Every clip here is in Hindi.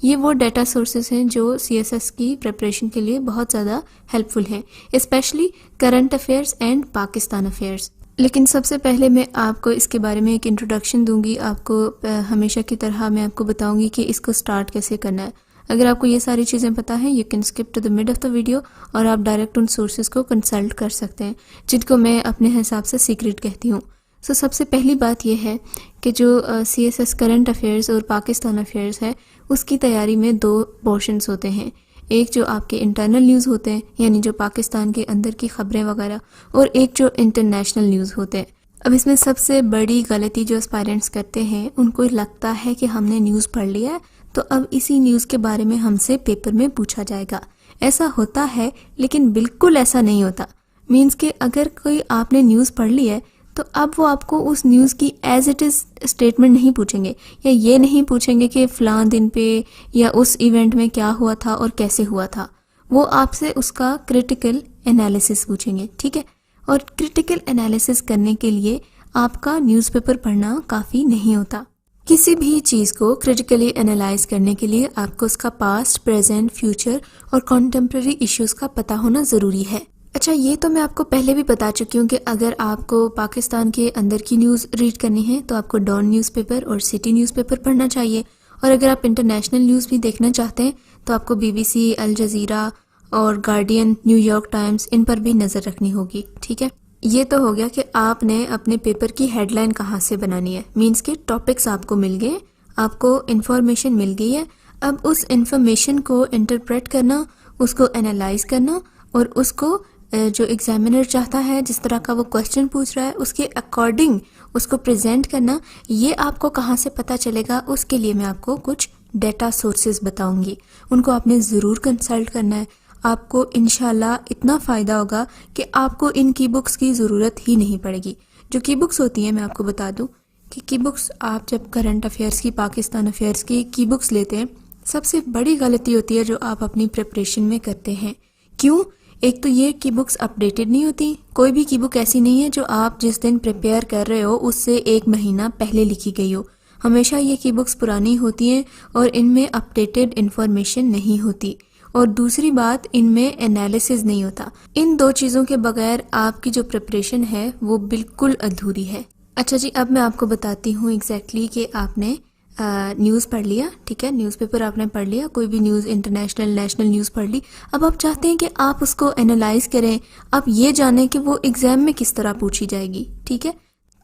ये वो डाटा सोर्सेज हैं जो सीएसएस की प्रिपरेशन के लिए बहुत ज़्यादा हेल्पफुल हैं, specially current affairs and Pakistan affairs. लेकिन सबसे पहले मैं आपको इसके बारे में एक इंट्रोडक्शन दूंगी। आपको हमेशा की तरह मैं आपको बताऊंगी कि इसको स्टार्ट कैसे करना है। अगर आपको ये सारी चीज़ें पता हैं, you can skip to the mid of the video और आप डायरेक्ट उन सोर्सेज को कंसल्ट कर सकते हैं, जिनको मैं अपने हिसाब से सीक्रेट कहती हूँ। सो सबसे पहली बात यह है कि जो सीएसएस करंट अफेयर्स और पाकिस्तान अफेयर्स है, उसकी तैयारी में दो पोर्शंस होते हैं। एक जो आपके इंटरनल न्यूज़ होते हैं, यानी जो पाकिस्तान के अंदर की खबरें वगैरह, और एक जो इंटरनेशनल न्यूज़ होते हैं। अब इसमें सबसे बड़ी गलती जो एस्पायरेंट्स करते हैं, उनको लगता है कि हमने न्यूज़ पढ़ लिया है तो अब इसी न्यूज़ के बारे में हमसे पेपर में पूछा जाएगा। ऐसा होता है, लेकिन बिल्कुल ऐसा नहीं होता। मीन्स कि अगर कोई आपने न्यूज़ पढ़ ली है तो अब वो आपको उस न्यूज़ की एज इट इज़ स्टेटमेंट नहीं पूछेंगे, या ये नहीं पूछेंगे कि फ़लाँ दिन पे या उस इवेंट में क्या हुआ था और कैसे हुआ था। वो आपसे उसका क्रिटिकल एनालिसिस पूछेंगे, ठीक है। और क्रिटिकल एनालिसिस करने के लिए आपका न्यूज़पेपर पढ़ना काफ़ी नहीं होता। किसी भी चीज़ को क्रिटिकली एनालाइज करने के लिए आपको उसका पास्ट, प्रेजेंट, फ्यूचर और कॉन्टेम्प्रेरी इश्यूज़ का पता होना ज़रूरी है। अच्छा, ये तो मैं आपको पहले भी बता चुकी हूँ कि अगर आपको पाकिस्तान के अंदर की न्यूज़ रीड करनी है तो आपको डॉन न्यूज़पेपर और सिटी न्यूज़पेपर पढ़ना चाहिए। और अगर आप इंटरनेशनल न्यूज़ भी देखना चाहते हैं तो आपको बीबीसी, अल जज़ीरा और गार्डियन, न्यूयॉर्क टाइम्स, इन पर भी नज़र रखनी होगी, ठीक है। ये तो हो गया कि आपने अपने पेपर की हेडलाइन कहाँ से बनानी है। मीन्स के टॉपिक्स आपको मिल गए, आपको इन्फॉर्मेशन मिल गई है। अब उस इन्फॉर्मेशन को इंटरप्रेट करना, उसको एनालाइज करना और उसको जो एग्जामिनर चाहता है, जिस तरह का वो क्वेश्चन पूछ रहा है, उसके अकॉर्डिंग उसको प्रेजेंट करना, ये आपको कहाँ से पता चलेगा, उसके लिए मैं आपको कुछ डेटा सोर्सेज बताऊंगी। उनको आपने ज़रूर कंसल्ट करना है। आपको इंशाल्लाह इतना फ़ायदा होगा कि आपको इन की बुक्स की ज़रूरत ही नहीं पड़ेगी। जो की बुक्स होती हैं, मैं आपको बता दूं कि की बुक्स आप जब करंट अफेयर्स की, पाकिस्तान अफेयर्स की बुक्स लेते हैं, सबसे बड़ी गलती होती है जो आप अपनी प्रिपरेशन में करते हैं। क्यों? एक तो ये की बुक्स अपडेटेड नहीं होती। कोई भी की बुक ऐसी नहीं है जो आप जिस दिन प्रिपेयर कर रहे हो उससे 1 महीना पहले लिखी गई हो। हमेशा ये की बुक्स पुरानी होती हैं और इनमें अपडेटेड इंफॉर्मेशन नहीं होती। और दूसरी बात, इनमें एनालिसिस नहीं होता। इन दो चीज़ों के बगैर आपकी जो प्रिपरेशन है वो बिल्कुल अधूरी है। अच्छा जी, अब मैं आपको बताती हूँ एग्जैक्टली कि आपने न्यूज़ पढ़ लिया, ठीक है, न्यूज़पेपर आपने पढ़ लिया, कोई भी न्यूज़, इंटरनेशनल, नेशनल न्यूज़ पढ़ ली। अब आप चाहते हैं कि आप उसको एनालाइज करें, आप ये जानें कि वो एग्ज़ाम में किस तरह पूछी जाएगी, ठीक है।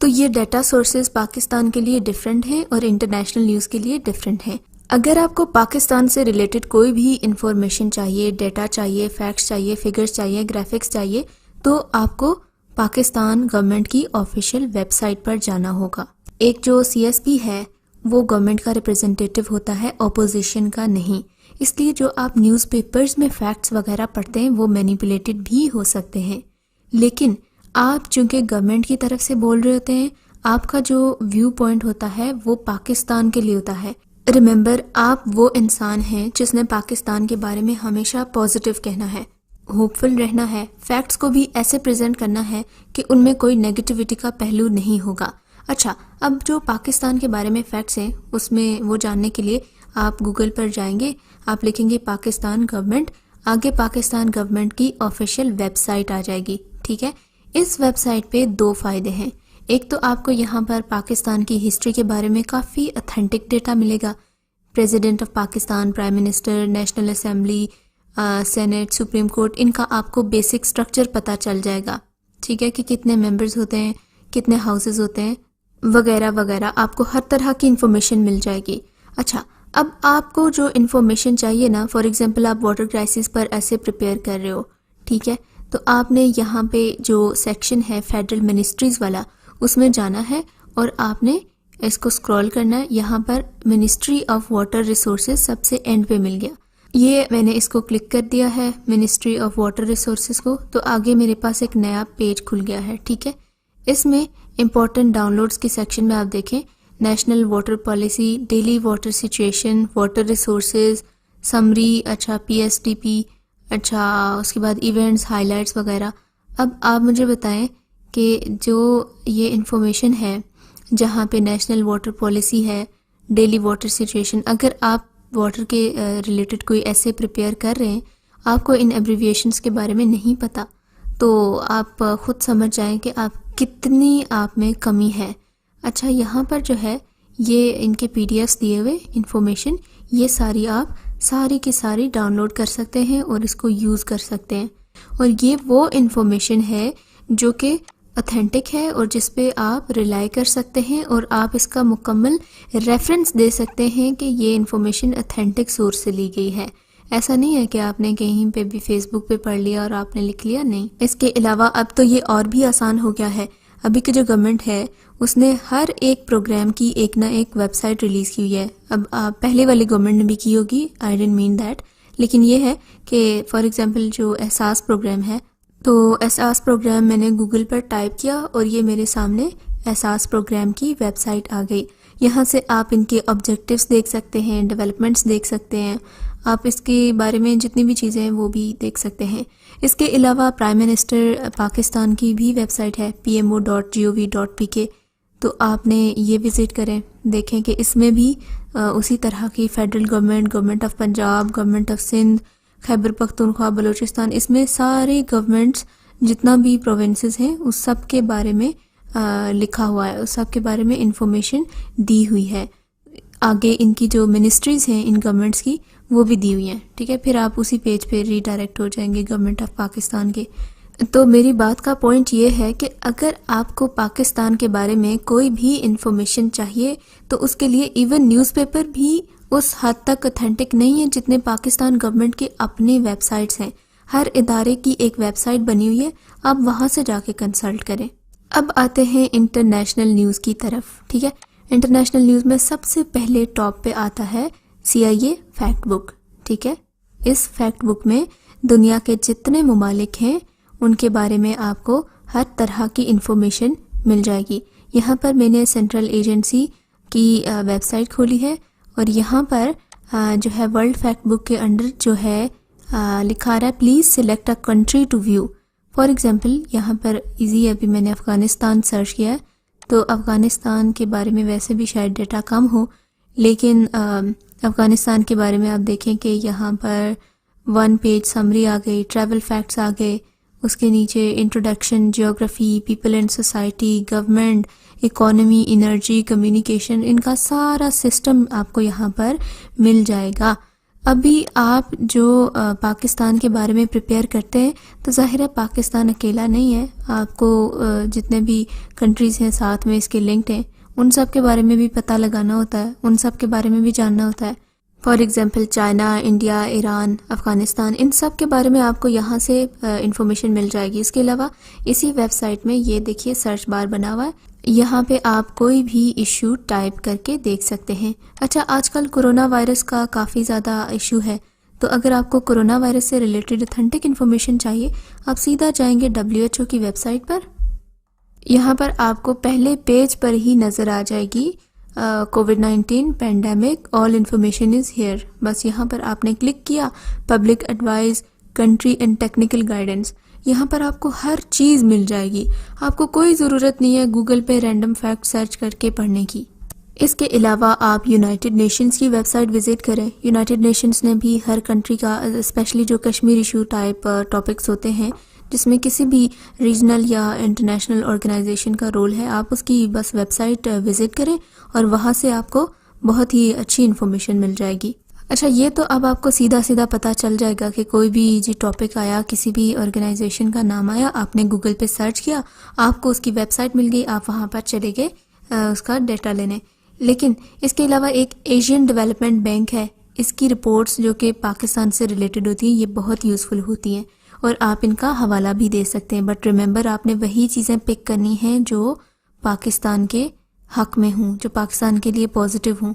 तो ये डाटा सोर्सेज पाकिस्तान के लिए डिफरेंट हैं और इंटरनेशनल न्यूज़ के लिए डिफरेंट हैं। अगर आपको पाकिस्तान से रिलेटेड कोई भी इंफॉर्मेशन चाहिए, डेटा चाहिए, फैक्ट्स चाहिए, फिगर्स चाहिए, ग्राफिक्स चाहिए, तो आपको पाकिस्तान गवर्नमेंट की ऑफिशियल वेबसाइट पर जाना होगा। एक जो सीएसपी है वो गवर्नमेंट का रिप्रेजेंटेटिव होता है, ऑपोजिशन का नहीं। इसलिए जो आप न्यूज़पेपर्स में फैक्ट्स वगैरह पढ़ते हैं वो मैनिपुलेटेड भी हो सकते हैं। लेकिन आप चूंकि गवर्नमेंट की तरफ से बोल रहे होते हैं, आपका जो व्यू पॉइंट होता है वो पाकिस्तान के लिए होता है। रिमेंबर, आप वो इंसान हैं जिसने पाकिस्तान के बारे में हमेशा पॉजिटिव कहना है, होपफुल रहना है, फैक्ट्स को भी ऐसे प्रेजेंट करना है कि उनमें कोई नेगेटिविटी का पहलू नहीं होगा। अच्छा, अब जो पाकिस्तान के बारे में फैक्ट्स हैं उसमें वो जानने के लिए आप गूगल पर जाएंगे, आप लिखेंगे पाकिस्तान गवर्नमेंट, आगे पाकिस्तान गवर्नमेंट की ऑफिशियल वेबसाइट आ जाएगी, ठीक है। इस वेबसाइट पे 2 फ़ायदे हैं। एक तो आपको यहाँ पर पाकिस्तान की हिस्ट्री के बारे में काफ़ी ऑथेंटिक डेटा मिलेगा। President of Pakistan, prime minister, national assembly, senate, supreme court, इनका आपको बेसिक स्ट्रक्चर पता चल जाएगा, ठीक है, कि कितने मेंबर्स होते हैं, कितने हाउसेस होते हैं, वगैरह वगैरह। आपको हर तरह की इंफॉर्मेशन मिल जाएगी। अच्छा, अब आपको जो इन्फॉर्मेशन चाहिए ना, फॉर एग्जांपल आप वाटर क्राइसिस पर ऐसे प्रिपेयर कर रहे हो, ठीक है, तो आपने यहाँ पे जो सेक्शन है फेडरल मिनिस्ट्रीज़ वाला, उसमें जाना है और आपने इसको स्क्रॉल करना है। यहाँ पर मिनिस्ट्री ऑफ वाटर रिसोर्सेज सबसे एंड पे मिल गया। ये मैंने इसको क्लिक कर दिया है, मिनिस्ट्री ऑफ वाटर रिसोर्सेज को, तो आगे मेरे पास एक नया पेज खुल गया है, ठीक है। इसमें इम्पोर्टेंट डाउनलोड्स के सेक्शन में आप देखें, national water policy, daily water situation, water resources, summary, अच्छा पीएसडीपी, अच्छा उसके बाद इवेंट्स, हाइलाइट्स वगैरह। अब आप मुझे बताएं कि जो ये इन्फॉर्मेशन है, जहाँ पे नेशनल वाटर पॉलिसी है, डेली वाटर सिचुएशन, अगर आप वाटर के रिलेटेड कोई ऐसे प्रिपेयर कर रहे हैं, आपको इन एब्रिविएशंस के बारे में नहीं पता, तो आप खुद समझ जाएं कि आप कितनी आप में कमी है। अच्छा, यहाँ पर जो है ये इनके पीडीएफ्स दिए हुए इंफॉर्मेशन, ये सारी आप सारी की सारी डाउनलोड कर सकते हैं और इसको यूज़ कर सकते हैं। और ये वो इंफॉर्मेशन है जो कि ऑथेंटिक है और जिस पे आप रिलाई कर सकते हैं और आप इसका मुकम्मल रेफरेंस दे सकते हैं कि ये इंफॉर्मेशन ऑथेंटिक सोर्स से ली गई है। ऐसा नहीं है कि आपने कहीं पे भी फेसबुक पे पढ़ लिया और आपने लिख लिया, नहीं। इसके अलावा अब तो ये और भी आसान हो गया है। अभी की जो गवर्नमेंट है उसने हर एक प्रोग्राम की एक ना एक वेबसाइट रिलीज की हुई है। अब पहले वाली गवर्नमेंट ने भी की होगी, आई डोंट मीन दैट, लेकिन ये है कि फॉर एग्जांपल जो एहसास प्रोग्राम है, तो एहसास प्रोग्राम मैंने गूगल पर टाइप किया और ये मेरे सामने एहसास प्रोग्राम की वेबसाइट आ गई। यहाँ से आप इनके ऑब्जेक्टिव्स देख सकते हैं, डेवलपमेंट्स देख सकते हैं, आप इसके बारे में जितनी भी चीज़ें हैं वो भी देख सकते हैं। इसके अलावा प्राइम मिनिस्टर पाकिस्तान की भी वेबसाइट है pmo.gov.pk, तो आपने ये विज़िट करें, देखें कि इसमें भी उसी तरह की federal government, government of Punjab, government of Sindh, Khyber Pakhtunkhwa, Balochistan, इसमें सारे गवर्नमेंट्स जितना भी प्रोविंसेस हैं उस सब के बारे में लिखा हुआ है, उस सब के बारे में इंफॉर्मेशन दी हुई है। आगे इनकी जो मिनिस्ट्रीज़ हैं इन गवर्नमेंट्स की वो भी दी हुई हैं, ठीक है। फिर आप उसी पेज पे रीडायरेक्ट हो जाएंगे गवर्नमेंट ऑफ पाकिस्तान के। तो मेरी बात का पॉइंट ये है कि अगर आपको पाकिस्तान के बारे में कोई भी इंफॉर्मेशन चाहिए तो उसके लिए इवन न्यूज़पेपर भी उस हद तक ऑथेंटिक नहीं है जितने पाकिस्तान गवर्नमेंट के अपने वेबसाइट्स हैं। हर इदारे की एक वेबसाइट बनी हुई है, आप वहाँ से जाके कंसल्ट करें। अब आते हैं इंटरनेशनल न्यूज़ की तरफ, ठीक है। इंटरनेशनल न्यूज़ में सबसे पहले टॉप पे आता है CIA फैक्ट बुक, ठीक है। इस फैक्ट बुक में दुनिया के जितने ममालिक हैं उनके बारे में आपको हर तरह की इंफॉर्मेशन मिल जाएगी। यहाँ पर मैंने सेंट्रल एजेंसी की वेबसाइट खोली है और यहाँ पर जो है वर्ल्ड फैक्ट बुक के अंडर जो है लिखा रहा है please select a country to view. For example यहाँ पर इजी है, अभी मैंने अफ़गानिस्तान सर्च किया है, तो अफ़गानिस्तान के बारे में वैसे भी शायद डेटा कम हो, लेकिन अफ़गानिस्तान के बारे में आप देखें कि यहाँ पर 1 पेज समरी आ गई, ट्रैवल फैक्ट्स आ गए, उसके नीचे introduction, geography, people and society, government, economy, energy, communication, इनका सारा सिस्टम आपको यहाँ पर मिल जाएगा। अभी आप जो पाकिस्तान के बारे में प्रिपेयर करते हैं तो ज़ाहिर है पाकिस्तान अकेला नहीं है, आपको जितने भी कंट्रीज़ हैं साथ में इसके लिंक्ड हैं उन सब के बारे में भी पता लगाना होता है, उन सब के बारे में भी जानना होता है। For example China, India, Iran, Afghanistan, इन सब के बारे में आपको यहाँ से इंफॉर्मेशन मिल जाएगी। इसके अलावा इसी वेबसाइट में ये देखिए सर्च बार बना हुआ है, यहाँ पे आप कोई भी इशू टाइप करके देख सकते हैं। अच्छा, आजकल कोरोना वायरस का काफ़ी ज़्यादा इशू है, तो अगर आपको कोरोना वायरस से रिलेटेड ऑथेंटिक इन्फॉर्मेशन चाहिए आप सीधा जाएंगे WHO की वेबसाइट पर। यहाँ पर आपको पहले पेज पर ही नज़र आ जाएगी Covid pandemic, all information is here. बस यहाँ पर आपने क्लिक किया, public advice, country and technical guidance, यहाँ पर आपको हर चीज़ मिल जाएगी। आपको कोई ज़रूरत नहीं है गूगल पे रैंडम फैक्ट सर्च करके पढ़ने की। इसके अलावा आप यूनाइटेड नेशंस की वेबसाइट विज़िट करें। यूनाइटेड नेशंस ने भी हर कंट्री का, स्पेशली जो कश्मीर इशू टाइप टॉपिक्स होते हैं जिसमें किसी भी रीजनल या इंटरनेशनल ऑर्गेनाइजेशन का रोल है, आप उसकी बस वेबसाइट विज़िट करें और वहाँ से आपको बहुत ही अच्छी इन्फॉर्मेशन मिल जाएगी। अच्छा, ये तो अब आपको सीधा सीधा पता चल जाएगा कि कोई भी जी टॉपिक आया, किसी भी ऑर्गेनाइजेशन का नाम आया, आपने गूगल पे सर्च किया, आपको उसकी वेबसाइट मिल गई, आप वहाँ पर चले गए उसका डेटा लेने। लेकिन इसके अलावा एक एशियन डेवलपमेंट बैंक है, इसकी रिपोर्ट्स जो कि पाकिस्तान से रिलेटेड होती हैं ये बहुत यूज़फुल होती हैं और आप इनका हवाला भी दे सकते हैं। बट रिमेंबर, आपने वही चीज़ें पिक करनी हैं जो पाकिस्तान के हक में हों, जो पाकिस्तान के लिए पॉजिटिव हों।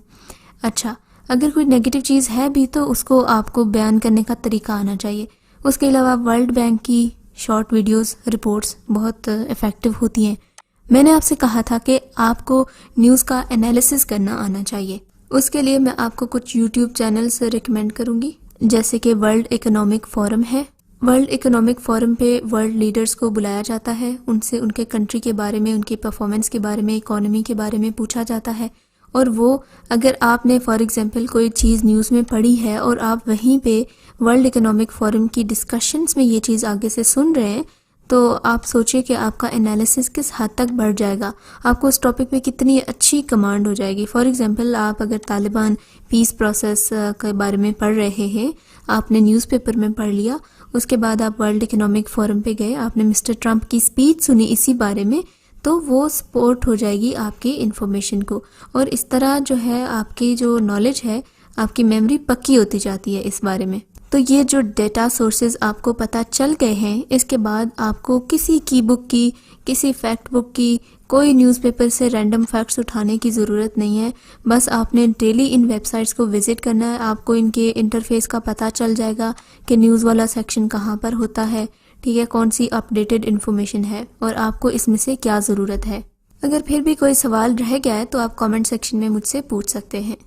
अच्छा, अगर कोई नेगेटिव चीज़ है भी तो उसको आपको बयान करने का तरीका आना चाहिए। उसके अलावा वर्ल्ड बैंक की शॉर्ट वीडियोस, रिपोर्ट्स बहुत इफ़ेक्टिव होती हैं। मैंने आपसे कहा था कि आपको न्यूज़ का एनालिसिस करना आना चाहिए। उसके लिए मैं आपको कुछ यूट्यूब चैनल्स रिकमेंड करूँगी, जैसे कि वर्ल्ड इकोनॉमिक फोरम है। वर्ल्ड इकोनॉमिक फोरम पे वर्ल्ड लीडर्स को बुलाया जाता है, उनसे उनके कंट्री के बारे में, उनकी परफॉर्मेंस के बारे में, इकोनॉमी के बारे में पूछा जाता है और वो अगर आपने फॉर एग्जांपल कोई चीज़ न्यूज़ में पढ़ी है और आप वहीं पे वर्ल्ड इकोनॉमिक फोरम की डिस्कशंस में ये चीज़ आगे से सुन रहे हैं, तो आप सोचिए कि आपका एनालिसिस किस हद तक बढ़ जाएगा, आपको उस टॉपिक पे कितनी अच्छी कमांड हो जाएगी। फॉर एग्जांपल आप अगर तालिबान पीस प्रोसेस के बारे में पढ़ रहे हैं, आपने न्यूज़पेपर में पढ़ लिया, उसके बाद आप वर्ल्ड इकोनॉमिक फोरम पे गए, आपने मिस्टर ट्रंप की स्पीच सुनी इसी बारे में, तो वो सपोर्ट हो जाएगी आपकी इन्फॉर्मेशन को। और इस तरह जो है आपकी जो नॉलेज है, आपकी मेमोरी पक्की होती जाती है इस बारे में। तो ये जो डेटा सोर्सेज आपको पता चल गए हैं, इसके बाद आपको किसी की बुक की, किसी फैक्ट बुक की, कोई न्यूज़पेपर से रैंडम फैक्ट्स उठाने की ज़रूरत नहीं है। बस आपने डेली इन वेबसाइट्स को विज़िट करना है, आपको इनके इंटरफेस का पता चल जाएगा कि न्यूज़ वाला सेक्शन कहाँ पर होता है, ठीक है, कौन सी अपडेटेड इन्फॉर्मेशन है और आपको इसमें से क्या ज़रूरत है। अगर फिर भी कोई सवाल रह गया है तो आप कमेंट सेक्शन में मुझसे पूछ सकते हैं।